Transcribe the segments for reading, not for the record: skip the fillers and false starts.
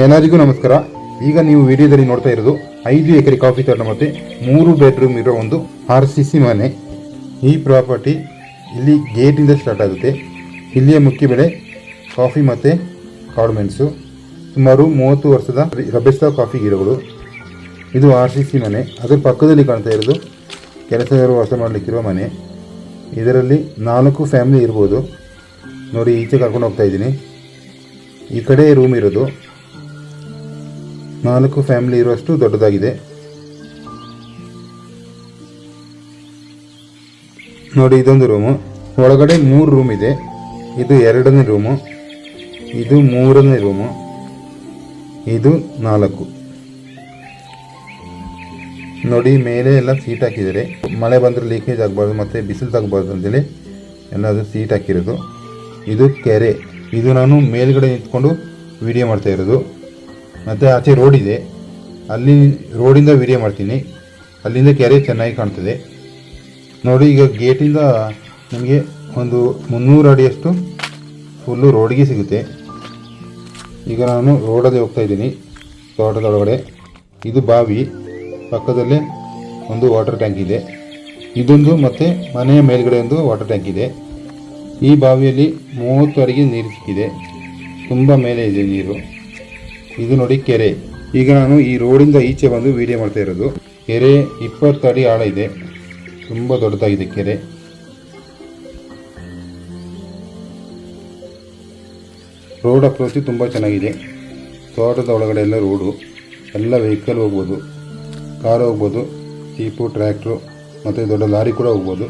ಎಲ್ಲರಿಗೂ ನಮಸ್ಕಾರ. ಈಗ ನೀವು ವಿಡಿಯೋದಲ್ಲಿ ನೋಡ್ತಾ ಇರೋದು 5 ಎಕರೆ ಕಾಫಿ ತೋಟ ಮತ್ತು 3 ಬೆಡ್ರೂಮ್ ಇರೋ ಒಂದು RCC ಮನೆ. ಈ ಪ್ರಾಪರ್ಟಿ ಇಲ್ಲಿ ಗೇಟಿಂದ ಸ್ಟಾರ್ಟ್ ಆಗುತ್ತೆ. ಇಲ್ಲಿಯ ಮುಖ್ಯ ಬೆಳೆ ಕಾಫಿ ಮತ್ತು ಕಾಡು ಮೆಣಸು. ಸುಮಾರು 30 ವರ್ಷದ ರಬೆಸ್ಟಾ ಕಾಫಿ ಗಿಡಗಳು. ಇದು RCC ಮನೆ. ಅದರ ಪಕ್ಕದಲ್ಲಿ ಕಾಣ್ತಾ ಇರೋದು ಕೆಲಸಗಾರರು ವಾಸ ಮಾಡಲಿಕ್ಕಿರುವ ಮನೆ. ಇದರಲ್ಲಿ 4 ಫ್ಯಾಮಿಲಿ ಇರ್ಬೋದು. ನೋಡಿ, ಈಚೆ ಕರ್ಕೊಂಡು ಹೋಗ್ತಾ ಇದ್ದೀನಿ. ಈ ಕಡೆ ರೂಮ್ ಇರೋದು 4 ಫ್ಯಾಮಿಲಿ ಇರುವಷ್ಟು ದೊಡ್ಡದಾಗಿದೆ. ನೋಡಿ, ಇದೊಂದು ರೂಮು. ಒಳಗಡೆ 3 ರೂಮ್ ಇದೆ. ಇದು 2ನೇ ರೂಮು, ಇದು 3ನೇ ರೂಮು, ಇದು 4. ನೋಡಿ, ಮೇಲೆ ಎಲ್ಲ ಸೀಟ್ ಹಾಕಿದ್ದಾರೆ. ಮಳೆ ಬಂದರೆ ಲೀಕೇಜ್ ಆಗಬಾರ್ದು ಮತ್ತು ಬಿಸಿಲು ತಗಬಾರ್ದು ಅಂತೇಳಿ ಎಲ್ಲದು ಸೀಟ್ ಹಾಕಿರೋದು. ಇದು ಕೆರೆ. ಇದು ನಾನು ಮೇಲ್ಗಡೆ ನಿಂತ್ಕೊಂಡು ವಿಡಿಯೋ ಮಾಡ್ತಾ ಇರೋದು. ಮತ್ತು ಆಚೆ ರೋಡ್ ಇದೆ, ಅಲ್ಲಿ ರೋಡಿಂದ ವಿಡಿಯೋ ಮಾಡ್ತೀನಿ. ಅಲ್ಲಿಂದ ಕೆರೆ ಚೆನ್ನಾಗಿ ಕಾಣ್ತದೆ. ನೋಡಿ, ಈಗ ಗೇಟಿಂದ ನಿಮಗೆ ಒಂದು 300 ಅಡಿಯಷ್ಟು ಫುಲ್ಲು ರೋಡಿಗೆ ಸಿಗುತ್ತೆ. ಈಗ ನಾನು ರೋಡಲ್ಲಿ ಹೋಗ್ತಾ ಇದ್ದೀನಿ ತೋಟದೊಳಗಡೆ. ಇದು ಬಾವಿ, ಪಕ್ಕದಲ್ಲೇ ಒಂದು ವಾಟರ್ ಟ್ಯಾಂಕ್ ಇದೆ. ಇದೊಂದು ಮತ್ತು ಮನೆಯ ಮೇಲ್ಗಡೆ ಒಂದು ವಾಟರ್ ಟ್ಯಾಂಕ್ ಇದೆ. ಈ ಬಾವಿಯಲ್ಲಿ 30 ಅಡಿಗೆ ನೀರು ಸಿಕ್ಕಿದೆ. ತುಂಬ ಮೇಲೆ ಇದೆ ನೀರು. ಇದು ನೋಡಿ ಕೆರೆ. ಈಗ ನಾನು ಈ ರೋಡಿಂದ ಈಚೆ ಬಂದು ವಿಡಿಯೋ ಮಾಡ್ತಾ ಇರೋದು. ಕೆರೆ 20 ಅಡಿ ಆಳ ಇದೆ. ತುಂಬ ದೊಡ್ಡದಾಗಿದೆ ಕೆರೆ. ರೋಡ್ ಅಪ್ರೋಚ್ ತುಂಬ ಚೆನ್ನಾಗಿದೆ. ತೋಟದ ಒಳಗಡೆ ಎಲ್ಲ ರೋಡು, ಎಲ್ಲ ವೆಹಿಕಲ್ ಹೋಗ್ಬೋದು, ಕಾರ್ ಹೋಗ್ಬೋದು, ಜೀಪು, ಟ್ರ್ಯಾಕ್ಟ್ರು ಮತ್ತು ದೊಡ್ಡ ಲಾರಿ ಕೂಡ ಹೋಗ್ಬೋದು.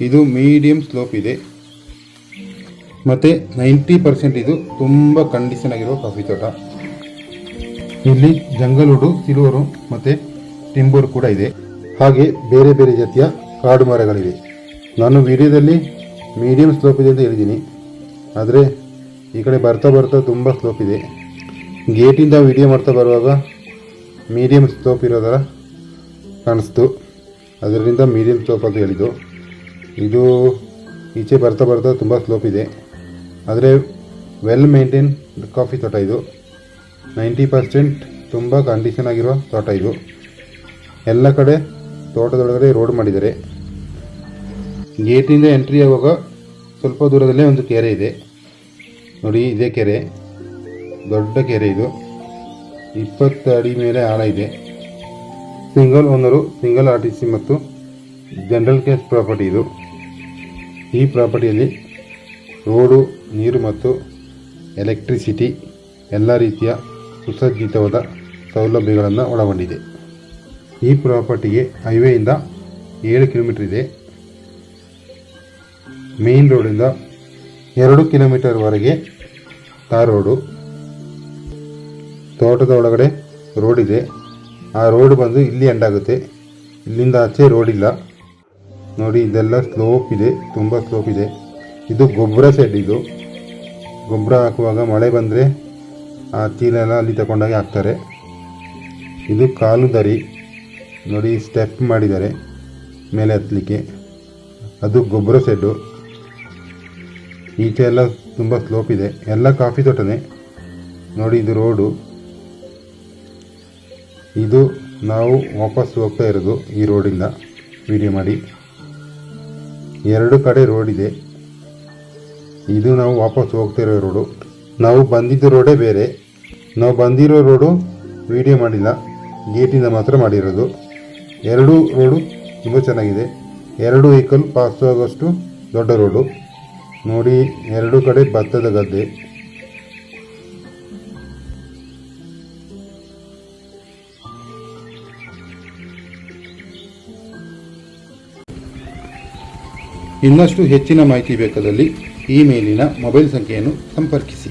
ಇದು ಮೀಡಿಯಮ್ ಸ್ಲೋಪ್ ಇದೆ ಮತ್ತು 90% ಇದು ತುಂಬ ಕಂಡೀಷನ್ ಆಗಿರೋ ಕಾಫಿ ತೋಟ. ಇಲ್ಲಿ ಜಂಗಲ್ವುಡ್, ಸಿಲ್ವರು ಮತ್ತು ಟಿಂಬರ್ ಕೂಡ ಇದೆ. ಹಾಗೆ ಬೇರೆ ಬೇರೆ ಜಾತಿಯ ಕಾಡು ಮರಗಳಿವೆ. ನಾನು ವಿಡಿಯೋದಲ್ಲಿ ಮೀಡಿಯಮ್ ಸ್ಲೋಪ್ ಇದೆ ಅಂತ ಹೇಳಿದ್ದೀನಿ, ಆದರೆ ಈ ಕಡೆ ಬರ್ತಾ ಬರ್ತಾ ತುಂಬ ಸ್ಲೋಪ್ ಇದೆ. ಗೇಟಿಂದ ವಿಡಿಯೋ ಮಾಡ್ತಾ ಬರುವಾಗ ಮೀಡಿಯಮ್ ಸ್ಲೋಪ್ ಇರೋ ಥರ ಕಾಣಿಸ್ತು, ಅದರಿಂದ ಮೀಡಿಯಮ್ ಸ್ಲೋಪ್ ಅಂತ ಹೇಳಿದ್ದು. ಇದು ಈಚೆ ಬರ್ತಾ ಬರ್ತಾ ತುಂಬ ಸ್ಲೋಪ್ ಇದೆ, ಆದರೆ ವೆಲ್ ಮೇಂಟೈನ್ ಕಾಫಿ ತೋಟ ಇದು. 90% ತುಂಬ ಕಂಡೀಷನ್ ಆಗಿರೋ ತೋಟ ಇದು. ಎಲ್ಲ ಕಡೆ ತೋಟದೊಳಗಡೆ ರೋಡ್ ಮಾಡಿದ್ದಾರೆ. ಗೇಟಿಂದ ಎಂಟ್ರಿ ಆಗುವಾಗ ಸ್ವಲ್ಪ ದೂರದಲ್ಲೇ ಒಂದು ಕೆರೆ ಇದೆ. ನೋಡಿ, ಇದೇ ಕೆರೆ, ದೊಡ್ಡ ಕೆರೆ ಇದು. 20 ಅಡಿ ಮೇಲೆ ಆಳ ಇದೆ. ಸಿಂಗಲ್ ಓನರು, ಸಿಂಗಲ್ RTC ಮತ್ತು ಜನರಲ್ ಕೇಸ್ ಪ್ರಾಪರ್ಟಿ ಇದು. ಈ ಪ್ರಾಪರ್ಟಿಯಲ್ಲಿ ರೋಡು, ನೀರು ಮತ್ತು ಎಲೆಕ್ಟ್ರಿಸಿಟಿ ಎಲ್ಲ ರೀತಿಯ ಸುಸಜ್ಜಿತವಾದ ಸೌಲಭ್ಯಗಳನ್ನು ಒಳಗೊಂಡಿದೆ. ಈ ಪ್ರಾಪರ್ಟಿಗೆ ಹೈವೇಯಿಂದ 7 ಕಿಲೋಮೀಟರ್ ಇದೆ. ಮೇನ್ ರೋಡಿಂದ 2 ಕಿಲೋಮೀಟರ್ವರೆಗೆ ತಾರ್ ರೋಡು. ತೋಟದ ಒಳಗಡೆ ರೋಡ್ ಇದೆ. ಆ ರೋಡ್ ಬಂದು ಇಲ್ಲಿ ಎಂಡ್ ಆಗುತ್ತೆ. ಇಲ್ಲಿಂದ ಆಚೆ ರೋಡ್ ಇಲ್ಲ. ನೋಡಿ, ಇದೆಲ್ಲ ಸ್ಲೋಪ್ ಇದೆ, ತುಂಬ ಸ್ಲೋಪ್ ಇದೆ. ಇದು ಗೊಬ್ಬರ ಸೆಡ್. ಇದು ಗೊಬ್ಬರ ಹಾಕುವಾಗ ಮಳೆ ಬಂದರೆ ಆ ಚೀಲ ಎಲ್ಲ ಅಲ್ಲಿ ತಗೊಂಡಾಗೆ ಹಾಕ್ತಾರೆ. ಇದು ಕಾಲು ದಾರಿ. ನೋಡಿ, ಸ್ಟೆಪ್ ಮಾಡಿದ್ದಾರೆ ಮೇಲೆ ಹತ್ತಲಿಕ್ಕೆ. ಅದು ಗೊಬ್ಬರ ಸೆಡ್ಡು. ಈಚೆ ಎಲ್ಲ ತುಂಬ ಸ್ಲೋಪ್ ಇದೆ. ಎಲ್ಲ ಕಾಫಿ ತೋಟನೇ. ನೋಡಿ, ಇದು ರೋಡು. ಇದು ನಾವು ವಾಪಸ್ ಹೋಗ್ತಾ ಇರೋದು ಈ ರೋಡಿಂದ ವಿಡಿಯೋ ಮಾಡಿ. 2 ಕಡೆ ರೋಡ್ ಇದೆ. ಇದು ನಾವು ವಾಪಸ್ ಹೋಗ್ತಾ ಇರೋ ರೋಡು. ನಾವು ಬಂದಿದ್ದ ರೋಡೇ ಬೇರೆ. ನಾವು ಬಂದಿರೋ ರೋಡು ವಿಡಿಯೋ ಮಾಡಿಲ್ಲ, ಗೇಟಿಂದ ಮಾತ್ರ ಮಾಡಿರೋದು. 2 ರೋಡು ತುಂಬ ಚೆನ್ನಾಗಿದೆ. 2 ವೆಹಿಕಲ್ ಪಾಸ್ ಆಗೋಷ್ಟು ದೊಡ್ಡ ರೋಡು. ನೋಡಿ, 2 ಕಡೆ ಭತ್ತದ ಗದ್ದೆ. ಇನ್ನಷ್ಟು ಹೆಚ್ಚಿನ ಮಾಹಿತಿ ಬೇಕಾದಲ್ಲಿ ಈ ಮೇಲಿನ ಮೊಬೈಲ್ ಸಂಖ್ಯೆಯನ್ನು ಸಂಪರ್ಕಿಸಿ.